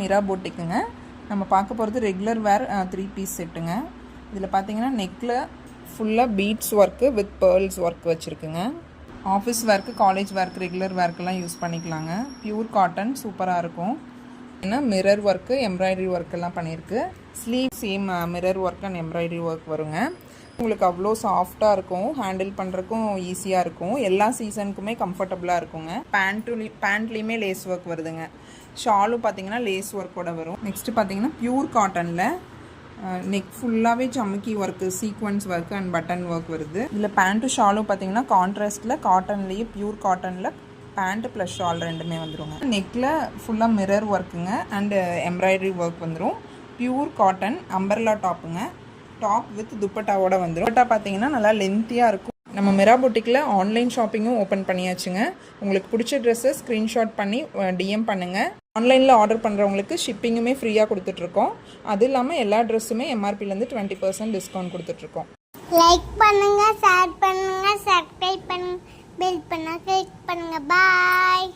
மிரா போட்டிக்குங்க. நம்ம பார்க்க போகிறது ரெகுலர் வேர் 3 பீஸ் செட்டுங்க. இதில் பார்த்தீங்கன்னா நெக்கில் ஃபுல்லாக beads work with pearls work வச்சுருக்குங்க. ஆஃபீஸ் வேர்க்கு, காலேஜ் வேர்க்கு, ரெகுலர் வேர்க்கெல்லாம் யூஸ் பண்ணிக்கலாங்க. பியூர் காட்டன் சூப்பராக இருக்கும். ஏன்னா மிரர் ஒர்க்கு, எம்ப்ராய்டரி ஒர்க்கெல்லாம் பண்ணியிருக்கு. Sleeve same mirror work and embroidery work வருங்க. உங்களுக்கு அவ்வளோ சாஃப்டாக இருக்கும், ஹேண்டில் பண்ணுறக்கும் ஈஸியாக இருக்கும். எல்லா சீசனுக்குமே கம்ஃபர்டபுளாக இருக்குங்க. பேண்ட்லேயுமே லேஸ் ஒர்க் வருதுங்க. ஷாலும் பார்த்தீங்கன்னா லேஸ் ஒர்க்கோட வரும். நெக்ஸ்ட்டு பார்த்தீங்கன்னா பியூர் காட்டனில் நெக் ஃபுல்லாகவே சமுக்கி work, sequins work and button work வருது. இதில் பேண்ட்டு ஷாலும் பார்த்தீங்கன்னா கான்ட்ராஸ்டில் காட்டன்லேயே பியூர் காட்டனில் பேண்ட்டு ப்ளஸ் ஷால் ரெண்டுமே வந்துடுங்க. நெக்கில் ஃபுல்லாக மிரர் ஒர்க்குங்க அண்டு எம்ப்ராய்டரி ஒர்க் வந்துடும். பியூர் காட்டன் அம்பர்லா டாப்புங்க. டாப் வித் துப்பட்டாவோட வந்துடும். துப்பட்டா பார்த்தீங்கன்னா நல்லா லென்த்தியாக இருக்கும். நம்ம மிரா பொட்டிக்கில் ஆன்லைன் ஷாப்பிங்கும் ஓப்பன் பண்ணியாச்சுங்க. உங்களுக்கு பிடிச்ச ட்ரெஸ்ஸை ஸ்க்ரீன்ஷாட் பண்ணி டிஎம் பண்ணுங்கள். ஆன்லைனில் ஆர்டர் பண்ணுறவங்களுக்கு ஷிப்பிங்குமே ஃப்ரீயாக கொடுத்துட்ருக்கோம். அது இல்லாமல் எல்லா ட்ரெஸ்ஸுமே எம்ஆர்பிலேருந்து 20% டிஸ்கவுண்ட் கொடுத்துட்ருக்கோம். லைக் பண்ணுங்கள், ஷேர் பண்ணுங்கள், சப்ஸ்கிரைப் பண்ணுங்கள், பெல் பண்ண கிளிக் பண்ணுங்கள். பாய்.